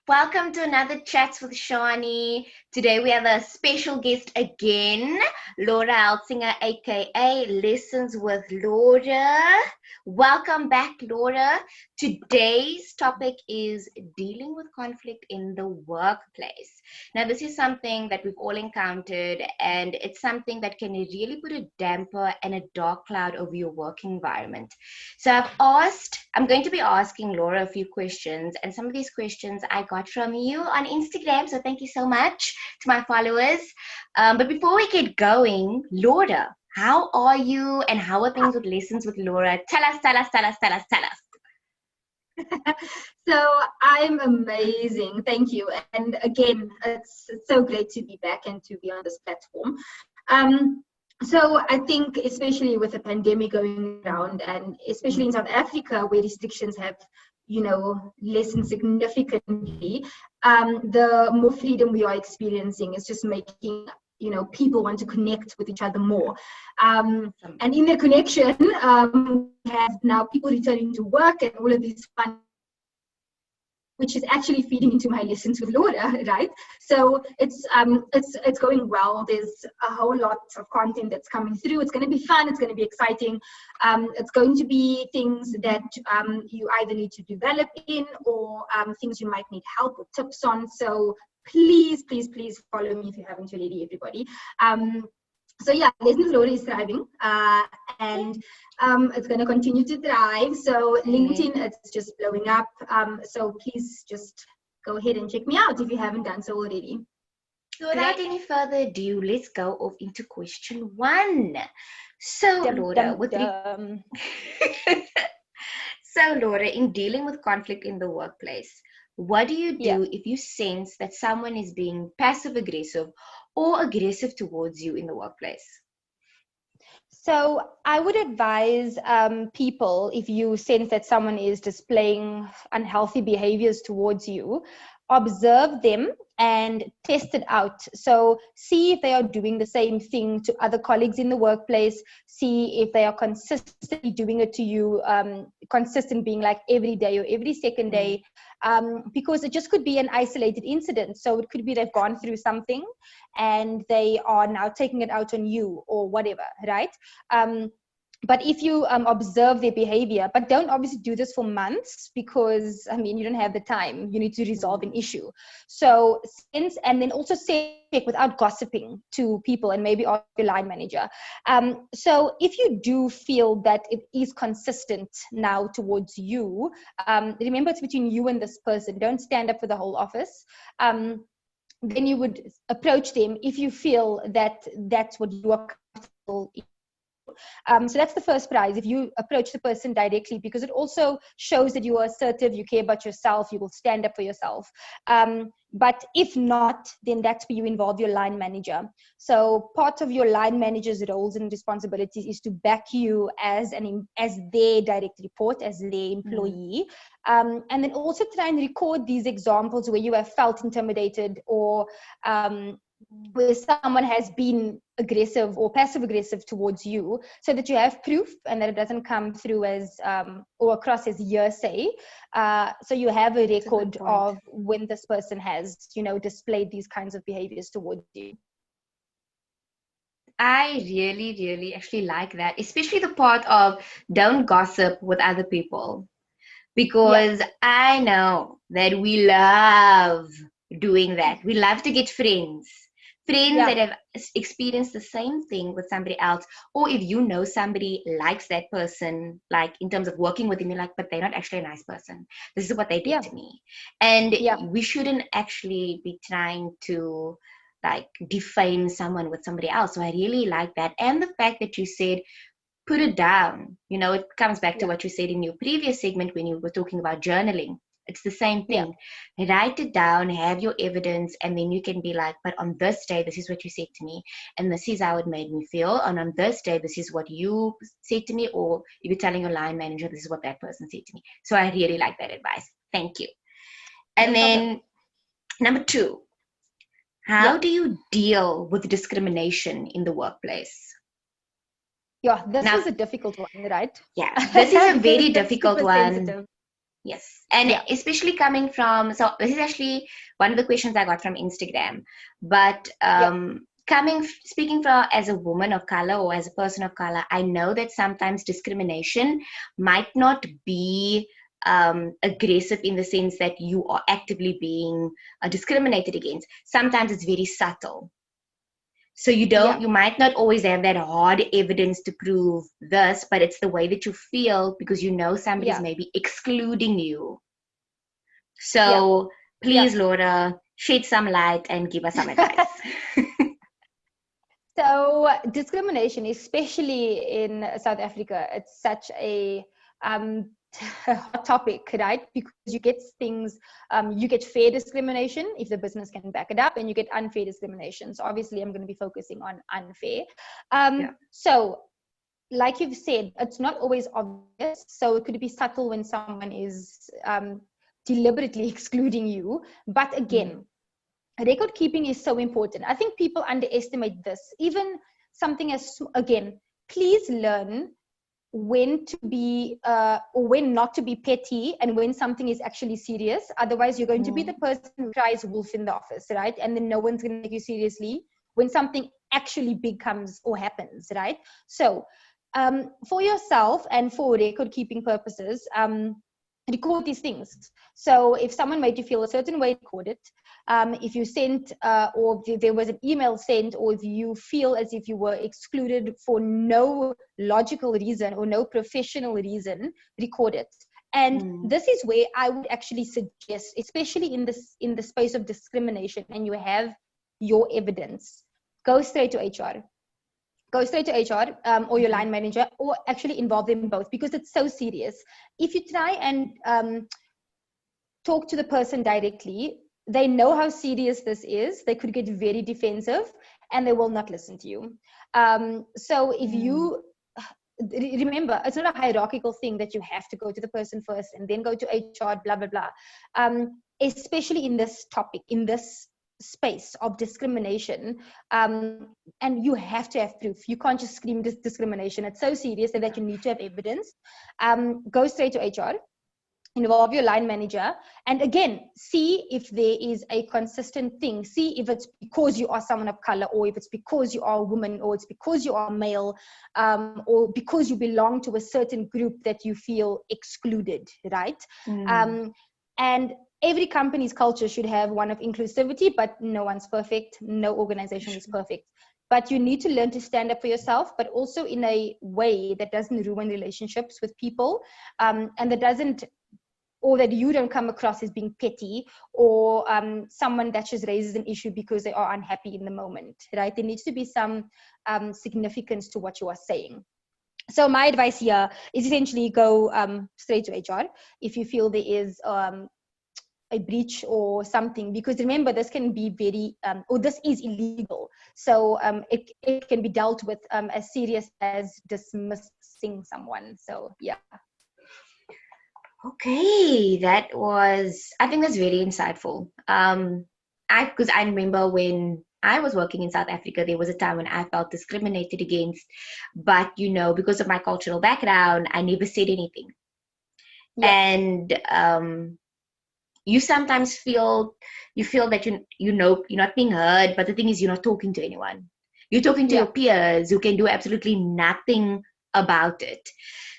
Welcome to another Chats with Charnie. Today we have a special guest again, Laura Altsinger, aka Lessons with Laura. Welcome back, Laura. Today's topic is dealing with conflict in the workplace. Now, this is something that we've all encountered, and it's something that can really put a damper and a dark cloud over your work environment. So I'm going to be asking Laura a few questions, and some of these questions I got from you on Instagram. So thank you so much to my followers. But before we get going, Laura, how are you and how are things with Lessons with Laura? Tell us. So I'm amazing. Thank you. And again, it's so great to be back and to be on this platform. So I think especially with the pandemic going around, and especially in South Africa where restrictions have, lessened significantly, the more freedom we are experiencing is just making people want to connect with each other more. And in the connection, we have now people returning to work and all of these fun, which is actually feeding into my Lessons with Laura, right? So it's going well. There's a whole lot of content that's coming through. It's going to be fun. It's going to be exciting. It's going to be things that you either need to develop in or things you might need help or tips on. So please follow me if you haven't already, everybody. So yeah, Lessons with Laura is thriving, and it's going to continue to thrive. So LinkedIn, it's just blowing up. So please just go ahead and check me out if you haven't done so already. So without any further ado, let's go off into question one. So Laura, So Laura, in dealing with conflict in the workplace, what do you do if you sense that someone is being passive aggressive or aggressive towards you in the workplace? So I would advise people, if you sense that someone is displaying unhealthy behaviors towards you, observe them and test it out. So see if they are doing the same thing to other colleagues in the workplace. See if they are consistently doing it to you, consistent being like every day or every second day, because it just could be an isolated incident. So it could be they've gone through something and they are now taking it out on you or whatever, right? But if you observe their behavior, but don't obviously do this for months because, you don't have the time. You need to resolve an issue. So and then also say without gossiping to people and maybe ask your line manager. So if you do feel that it is consistent now towards you, remember it's between you and this person. Don't stand up for the whole office. Then you would approach them if you feel that that's what you are comfortable in. So that's the first prize, if you approach the person directly, because it also shows that you are assertive, you care about yourself, you will stand up for yourself. But if not, then that's where you involve your line manager. So part of your line manager's roles and responsibilities is to back you as their direct report, as their employee. And then also try and record these examples where you have felt intimidated or where someone has been aggressive or passive aggressive towards you, so that you have proof and that it doesn't come through as or across as hearsay. So you have a record of when this person has, displayed these kinds of behaviors towards you. I really actually like that, especially the part of don't gossip with other people, because I know that we love doing that. We love to get friends that have experienced the same thing with somebody else, or if you know somebody likes that person, like in terms of working with them, you're like, but they're not actually a nice person. This is what they did to me. And we shouldn't actually be trying to like defame someone with somebody else. So I really like that. And the fact that you said put it down, it comes back to what you said in your previous segment when you were talking about journaling. It's the same thing. Write it down, have your evidence, and then you can be like, but on this day, this is what you said to me, and this is how it made me feel. And on this day, this is what you said to me, or if you're telling your line manager, this is what that person said to me. So I really like that advice. Thank you. And then number 2, how do you deal with discrimination in the workplace? Yeah, this is a difficult one, right? Yeah, this is a very difficult one. Sensitive. Yes. And Yeah. especially coming from, so this is actually one of the questions I got from Instagram. But Yeah. speaking from as a woman of color or as a person of color, I know that sometimes discrimination might not be aggressive in the sense that you are actively being discriminated against. Sometimes it's very subtle. So Yeah. you might not always have that hard evidence to prove this, but it's the way that you feel because you know somebody's Yeah. maybe excluding you. Yeah. So Yeah. please, Laura, shed some light and give us some advice. So discrimination, especially in South Africa, it's such a um, hot topic, right? Because you get things, you get fair discrimination if the business can back it up, and you get unfair discrimination. So obviously, I'm going to be focusing on unfair. Yeah. So, like you've said, it's not always obvious. So it could be subtle when someone is deliberately excluding you. But again, record keeping is so important. I think people underestimate this. Even something as, again, please learn when to be or when not to be petty and when something is actually serious. Otherwise, you're going to be the person who cries wolf in the office, right? And then no one's going to take you seriously when something actually big comes or happens, right? So for yourself and for record keeping purposes, record these things. So if someone made you feel a certain way, record it. If you sent or if there was an email sent, or if you feel as if you were excluded for no logical reason or no professional reason, record it. And this is where I would actually suggest, especially in the space of discrimination, and you have your evidence, go straight to HR. Go straight to HR or your line manager, or actually involve them both, because it's so serious. If you try and talk to the person directly, they know how serious this is. They could get very defensive and they will not listen to you. So if you remember, it's not a hierarchical thing that you have to go to the person first and then go to HR, blah, blah, blah. Especially in this topic, in this space of discrimination, and you have to have proof. You can't just scream discrimination. It's so serious that you need to have evidence. Go straight to HR, involve your line manager, and again, see if there is a consistent thing. See if it's because you are someone of color, or if it's because you are a woman, or it's because you are male, or because you belong to a certain group that you feel excluded, right? And every company's culture should have one of inclusivity, but no one's perfect. No organization is perfect. But you need to learn to stand up for yourself, but also in a way that doesn't ruin relationships with people, and that doesn't, or that you don't come across as being petty, or someone that just raises an issue because they are unhappy in the moment, right? There needs to be some significance to what you are saying. So my advice here is essentially go straight to HR if you feel there is a breach or something, because remember, this can be very, or this is illegal. So it can be dealt with as serious as dismissing someone. So yeah. Okay, I think that's very insightful. Because I remember when I was working in South Africa, there was a time when I felt discriminated against, but because of my cultural background, I never said anything. Yeah. And you sometimes feel that you're not being heard, but the thing is, you're not talking to anyone. You're talking to your peers who can do absolutely nothing about it.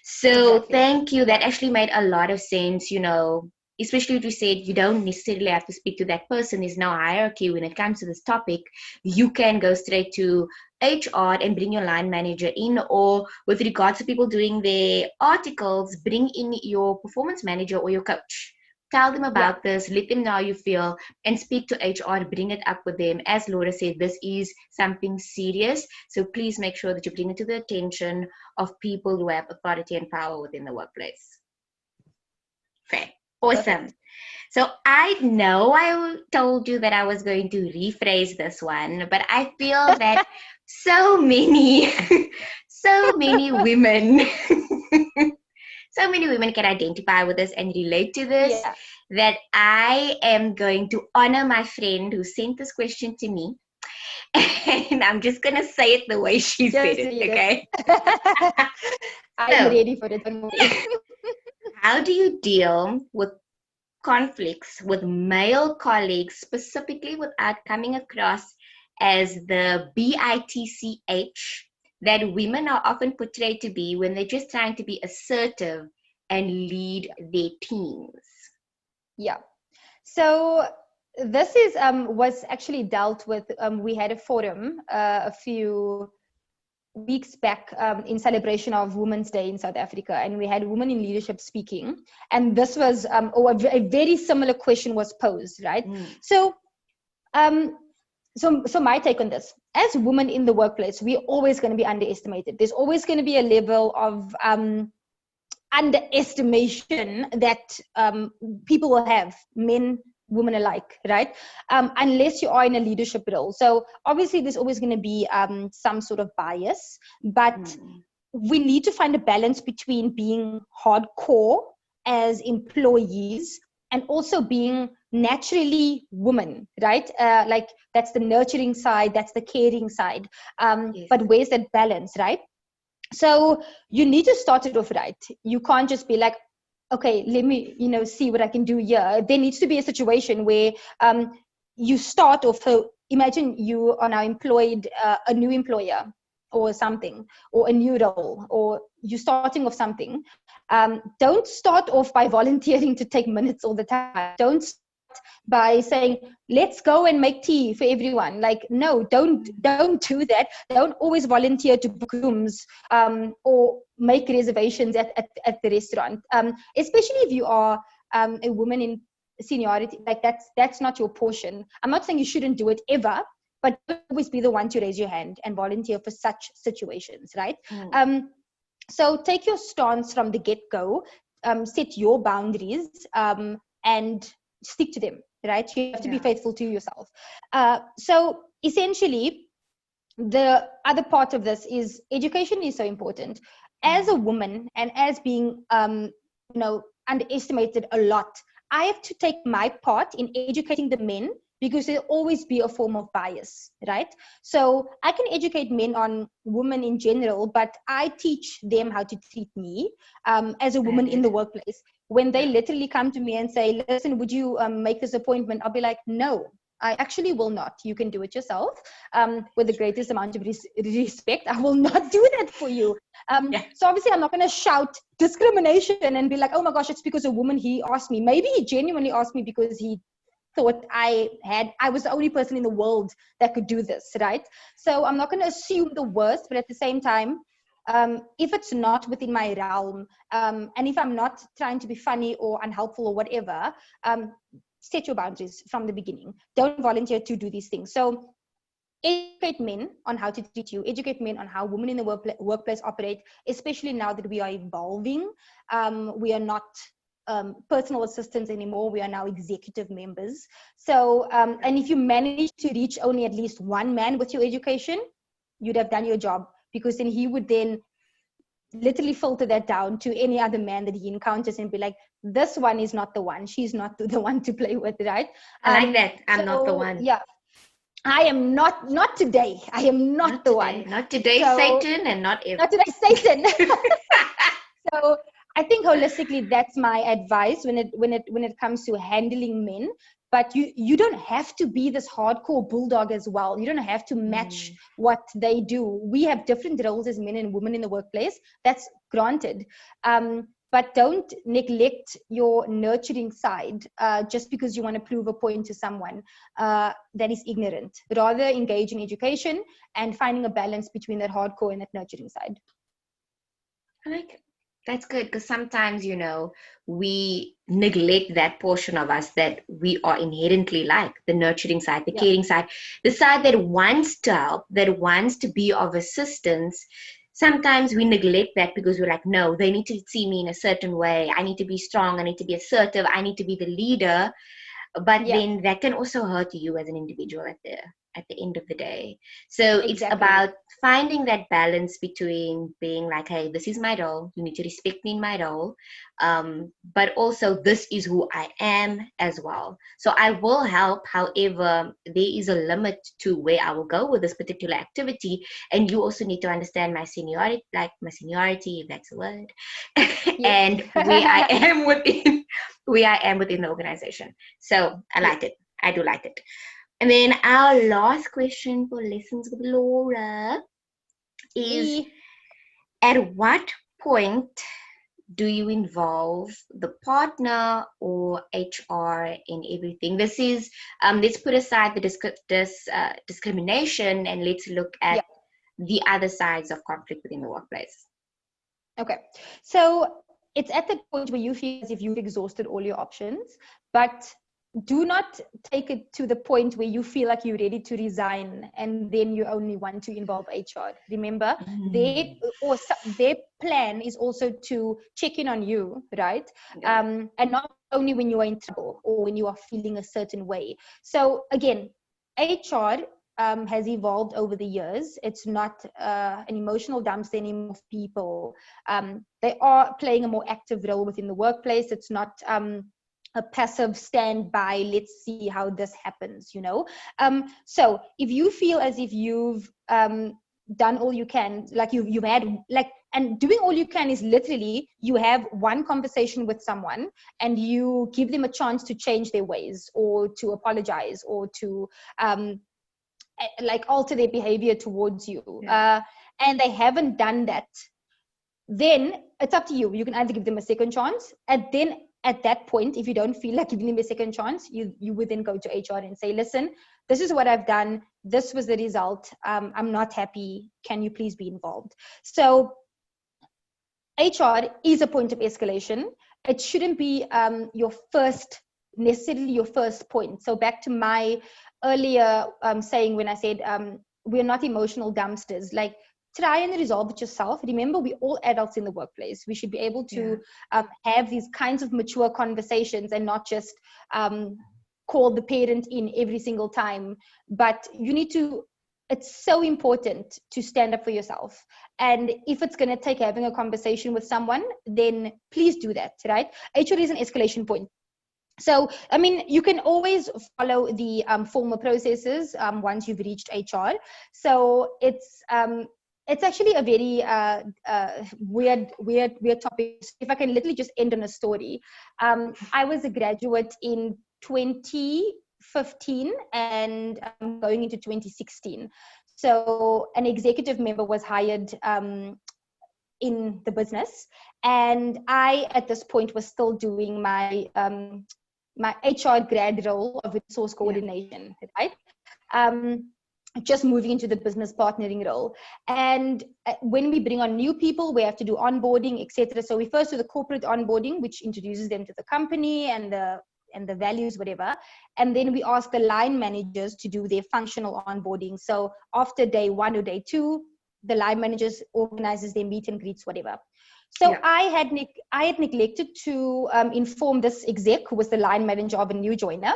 So Exactly. thank you. That actually made a lot of sense, especially if you said you don't necessarily have to speak to that person. There's no hierarchy when it comes to this topic. You can go straight to HR and bring your line manager in, or with regards to people doing their articles, bring in your performance manager or your coach. Tell them about this, let them know how you feel, and speak to HR, bring it up with them. As Laura said, this is something serious, so please make sure that you bring it to the attention of people who have authority and power within the workplace. Okay, awesome. Perfect. So I know I told you that I was going to rephrase this one, but I feel that so many women so many women can identify with this and relate to this, that I am going to honor my friend who sent this question to me. And I'm just going to say it the way she said it, okay? I'm ready for it. How do you deal with conflicts with male colleagues, specifically without coming across as the bitch that women are often portrayed to be when they're just trying to be assertive and lead their teams? Yeah. So this is was actually dealt with. We had a forum a few weeks back in celebration of Women's Day in South Africa, and we had women in leadership speaking, and this was a very similar question was posed, right? So so my take on this: as women in the workplace, we're always going to be underestimated. There's always going to be a level of underestimation that people will have, men, women alike, right? Unless you are in a leadership role. So obviously there's always going to be some sort of bias, but we need to find a balance between being hardcore as employees and also being naturally woman, right? Like that's the nurturing side, that's the caring side. Yes. But where's that balance, right? So you need to start it off right. You can't just be like, okay, let me, see what I can do here. There needs to be a situation where you start off. So imagine you are now employed a new employer or something, or a new role, or you're starting off something. Don't start off by volunteering to take minutes all the time. Don't start by saying, let's go and make tea for everyone. Like, no, don't do that. Don't always volunteer to book rooms or make reservations at the restaurant, especially if you are a woman in seniority. Like that's not your portion. I'm not saying you shouldn't do it ever, but don't always be the one to raise your hand and volunteer for such situations, right? So take your stance from the get-go, set your boundaries, and stick to them, right? You have to be faithful to yourself. So essentially, the other part of this is education is so important. As a woman and as being, underestimated a lot, I have to take my part in educating the men, because there'll always be a form of bias, right? So I can educate men on women in general, but I teach them how to treat me as a woman in the workplace. When they literally come to me and say, listen, would you make this appointment? I'll be like, no, I actually will not. You can do it yourself with the greatest amount of respect. I will not do that for you. So obviously I'm not going to shout discrimination and be like, oh my gosh, it's because a woman, he asked me. Maybe he genuinely asked me because he thought I was the only person in the world that could do this, right? So I'm not going to assume the worst, but at the same time, if it's not within my realm, and if I'm not trying to be funny or unhelpful or whatever, set your boundaries from the beginning. Don't volunteer to do these things. So educate men on how to treat you, educate men on how women in the workplace operate, especially now that we are evolving. We are not personal assistants anymore. We are now executive members. So, and if you manage to reach only at least one man with your education, you'd have done your job, because then he would then literally filter that down to any other man that he encounters and be like, this one is not the one. She's not the one to play with, right? I like that. I'm not the one. Yeah. I am not today. I am not the today. one. Not today, So, Satan, and not ever. Not today, Satan. So I think holistically, that's my advice when it comes to handling men. But you don't have to be this hardcore bulldog as well. You don't have to match what they do. We have different roles as men and women in the workplace. That's granted. But don't neglect your nurturing side just because you want to prove a point to someone that is ignorant. Rather engage in education and finding a balance between that hardcore and that nurturing side. I like it. That's good, because sometimes, we neglect that portion of us that we are inherently like, the nurturing side, the caring side, the side that wants to help, that wants to be of assistance. Sometimes we neglect that because we're like, no, they need to see me in a certain way. I need to be strong. I need to be assertive. I need to be the leader. But then that can also hurt you as an individual at at the end of the day. So it's Exactly. about finding that balance between being like, hey, this is my role, you need to respect me in my role, but also this is who I am as well. So I will help, however, there is a limit to where I will go with this particular activity, and you also need to understand my seniority, if that's a word, Yes. and where I am within the organization. So I Yes. like it. I do like it. And then our last question for Lessons with Laura is, E. at what point do you involve the partner or HR in everything? This is, let's put aside the discrimination, and let's look at Yeah. the other sides of conflict within the workplace. Okay. So it's at the point where you feel as if you've exhausted all your options, but do not take it to the point where you feel like you're ready to resign and then you only want to involve HR. Remember, their plan is also to check in on you, right? Yeah. And not only when you are in trouble or when you are feeling a certain way. So again, HR has evolved over the years. It's not an emotional dumpster anymore of people. They are playing a more active role within the workplace. It's not a passive standby, let's see how this happens, you know. So if you feel as if you've done all you can, like you've had, like, and doing all you can is literally you have one conversation with someone and you give them a chance to change their ways or to apologize or to like alter their behavior towards you, and they haven't done that, then it's up to you. You can either give them a second chance, and then at that point, if you don't feel like giving them a second chance, you would then go to HR and say, listen, this is what I've done, this was the result, I'm not happy, can you please be involved? So HR is a point of escalation. It shouldn't be necessarily your first point. So back to my earlier saying when I said we're not emotional dumpsters, like try and resolve it yourself. Remember, we're all adults in the workplace. We should be able to have these kinds of mature conversations and not just call the parent in every single time. But you need to, it's so important to stand up for yourself. And if it's going to take having a conversation with someone, then please do that, right? HR is an escalation point. So, I mean, you can always follow the formal processes once you've reached HR. So it's actually a very weird topic. If I can literally just end on a story. I was a graduate in 2015 and going into 2016. So an executive member was hired in the business, and I at this point was still doing my my HR grad role of resource coordination, right? Just moving into the business partnering role. And when we bring on new people, we have to do onboarding, etc. So we first do the corporate onboarding, which introduces them to the company and the values, whatever. And then we ask the line managers to do their functional onboarding. So after day 1 or day 2, the line managers organizes their meet and greets, whatever. So I had neglected to inform this exec, who was the line manager of a new joiner,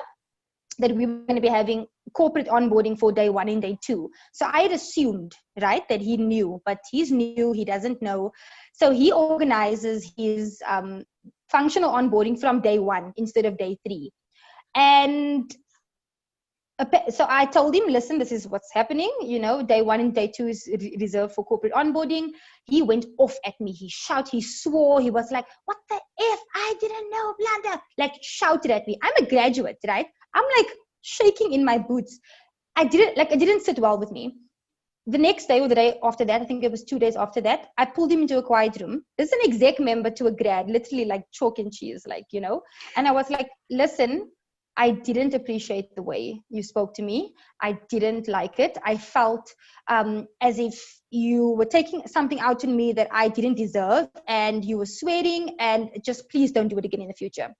that we were going to be having corporate onboarding for day 1 and day 2. So I had assumed, right, that he knew, but he's new, he doesn't know. So he organizes his functional onboarding from day 1 instead of day 3. And so I told him, listen, this is what's happening. You know, day 1 and day 2 is reserved for corporate onboarding. He went off at me. He shouted, he swore. He was like, what the F? I didn't know, blah, blah. Like shouted at me. I'm a graduate, right? I'm like shaking in my boots. It didn't sit well with me. The next day or the day after that, I think it was 2 days after that, I pulled him into a quiet room. This is an exec member to a grad, literally like chalk and cheese, like, you know. And I was like, listen, I didn't appreciate the way you spoke to me. I didn't like it. I felt as if you were taking something out on me that I didn't deserve, and you were swearing, and just please don't do it again in the future.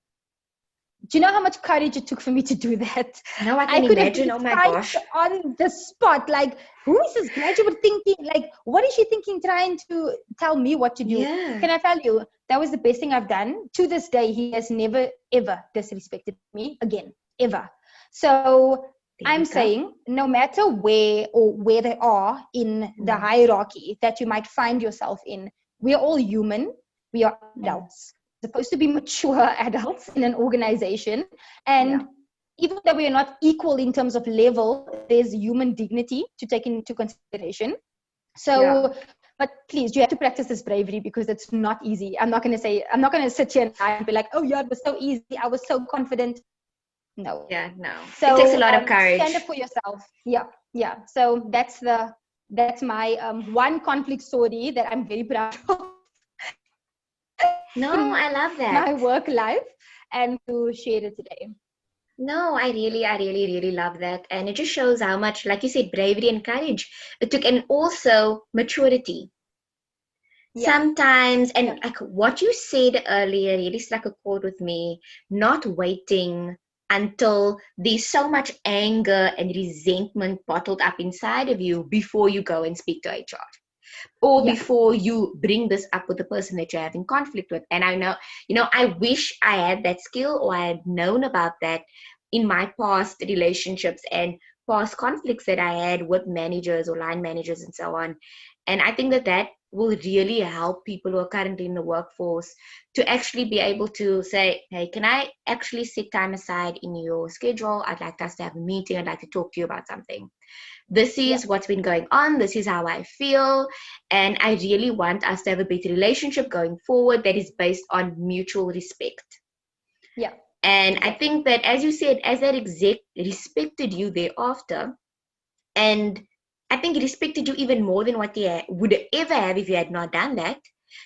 Do you know how much courage it took for me to do that? No, I can imagine. Oh my gosh. On the spot, like, who is this graduate thinking? Like, what is she thinking trying to tell me what to do? Yeah. Can I tell you, that was the best thing I've done. To this day, he has never, ever disrespected me again, ever. So There we go. saying no matter where they are in the hierarchy that you might find yourself in, we are all human. We are adults, supposed to be mature adults in an organization. And even though we are not equal in terms of level, there's human dignity to take into consideration. So, but please, you have to practice this bravery because it's not easy. I'm not going to sit here and be like, oh yeah, it was so easy. I was so confident. No. Yeah, no. So it takes a lot of courage. Stand up for yourself. Yeah. So that's my one conflict story that I'm very proud of. No, I love that. My work life, and to share it today. No, I really love that. And it just shows how much, like you said, bravery and courage it took, and also maturity. Sometimes, and like what you said earlier really struck a chord with me, not waiting until there's so much anger and resentment bottled up inside of you before you go and speak to HR. Or before you bring this up with the person that you're having conflict with. And I know, I wish I had that skill, or I had known about that in my past relationships and past conflicts that I had with managers or line managers and so on. And I think that will really help people who are currently in the workforce to actually be able to say, hey, can I actually set time aside in your schedule? I'd like us to have a meeting. I'd like to talk to you about something. This is what's been going on. This is how I feel. And I really want us to have a better relationship going forward that is based on mutual respect. Yeah. And I think that, as you said, as that exec respected you thereafter, and I think he respected you even more than what he would ever have if you had not done that.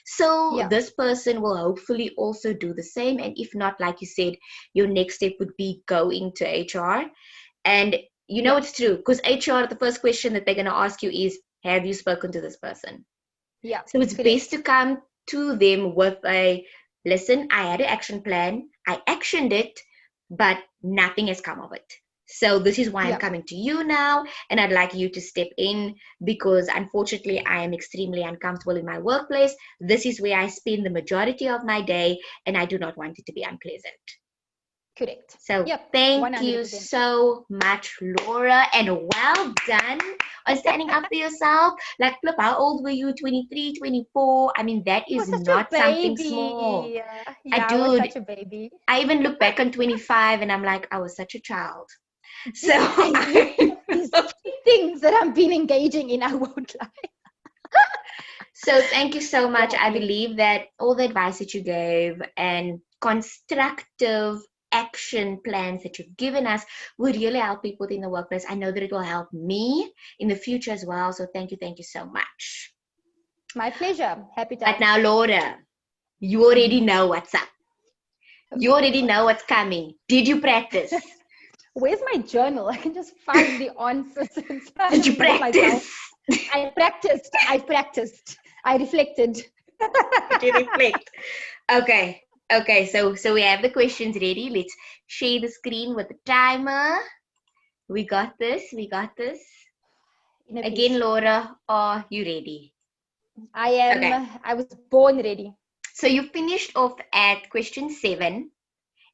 So this person will hopefully also do the same. And if not, like you said, your next step would be going to HR. And it's true, because HR, the first question that they're going to ask you is, have you spoken to this person? Yeah. So it's best to come to them with a, listen, I had an action plan. I actioned it, but nothing has come of it. So this is why I'm coming to you now, and I'd like you to step in because unfortunately I am extremely uncomfortable in my workplace. This is where I spend the majority of my day, and I do not want it to be unpleasant. Correct. So thank you so much, Laura, and well done on standing up for yourself. Like, look, how old were you? 23, 24? I mean, that is not something small. I was such a baby. I even look back on 25 and I'm like, I was such a child. So these things that I've been engaging in, I won't lie. So thank you so much. I believe that all the advice that you gave and constructive action plans that you've given us will really help people in the workplace. I know that it will help me in the future as well. So thank you so much. My pleasure. Happy to. But now, Laura, you already know what's up. You already know what's coming. Did you practice? Where's my journal? I can just find the answers. Did you practice? I practiced. I reflected. Did you reflect? Okay. So we have the questions ready. Let's share the screen with the timer. We got this. Again, Laura, are you ready? I am. Okay. I was born ready. So you finished off at question 7.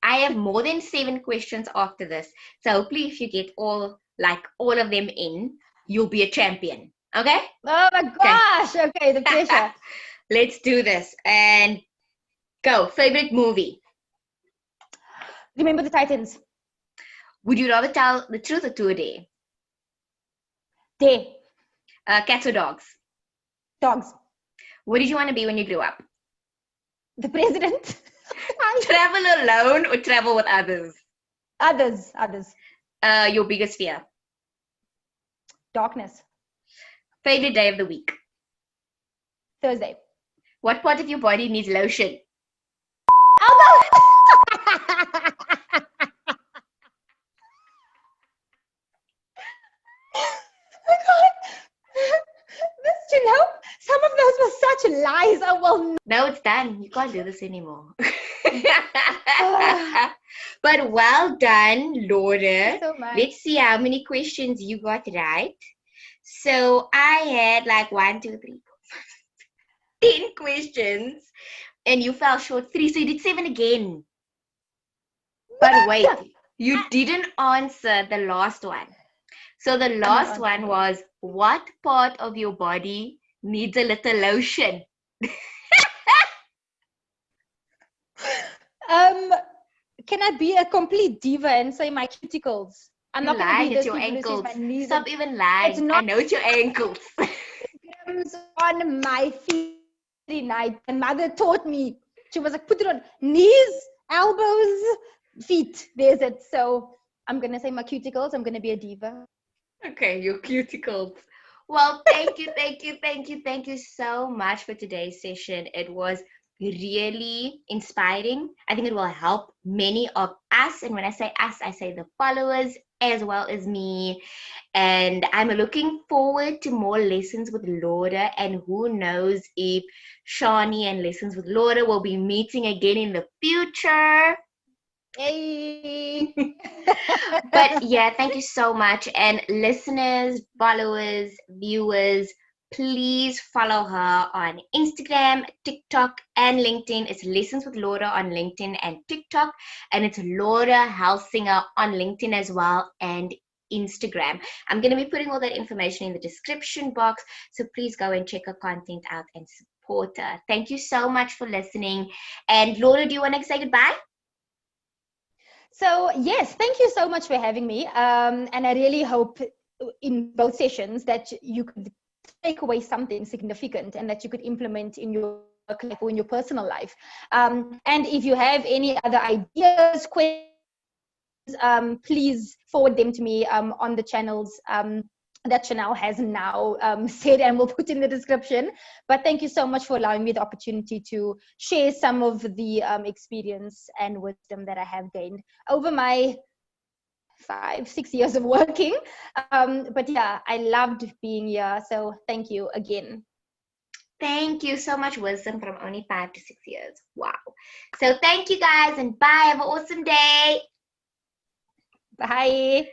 I have more than 7 questions after this. So hopefully if you get all of them in, you'll be a champion. Okay? Oh my gosh. Okay, the pressure. Let's do this. And go. Favorite movie? Remember the Titans. Would you rather tell the truth or to a dare? Dare. Cats or dogs? Dogs. What did you want to be when you grew up? The president. Travel alone or travel with others? Others. Your biggest fear? Darkness. Favorite day of the week? Thursday. What part of your body needs lotion? Elbow. Some of those were such lies. No, it's done. You can't do this anymore. But well done, Laura. Thank you so much. Let's see how many questions you got right. So I had 1, 2, 3, 4, 5, 10 questions, and you fell short 3. So you did 7 again. But wait, You didn't answer the last one. So the I'm not last one answering. was, what part of your body needs a little lotion? Um, can I be a complete diva and say my cuticles? I'm You're not gonna be lying, it's those your people who says ankles. my knees Stop and even it's lying. I not know it's your ankles. grams on my feet every night. And mother taught me. She was like, put it on knees, elbows, feet. There's it. So I'm gonna say my cuticles. I'm gonna be a diva. Okay, your cuticles. Well, thank you, thank you, thank you, thank you so much for today's session. It was really inspiring. I think it will help many of us. And when I say us, I say the followers as well as me. And I'm looking forward to more lessons with Laura. And who knows if Charnie and Lessons with Laura will be meeting again in the future. Hey. But yeah, thank you so much. And listeners, followers, viewers, please follow her on Instagram, TikTok, and LinkedIn. It's Lessons with Laura on LinkedIn and TikTok. And it's Laura Helsinger on LinkedIn as well and Instagram. I'm going to be putting all that information in the description box. So please go and check her content out and support her. Thank you so much for listening. And Laura, do you want to say goodbye? So yes, thank you so much for having me. And I really hope in both sessions that you could take away something significant and that you could implement in your work life or in your personal life. And if you have any other ideas, questions, please forward them to me on the channels that Chanel has now said and will put in the description. But thank you so much for allowing me the opportunity to share some of the experience and wisdom that I have gained over my 5-6 years of working. But yeah, I loved being here. So thank you again. Thank you so much, wisdom from only 5 to 6 years. Wow. So thank you guys and bye. Have an awesome day. Bye.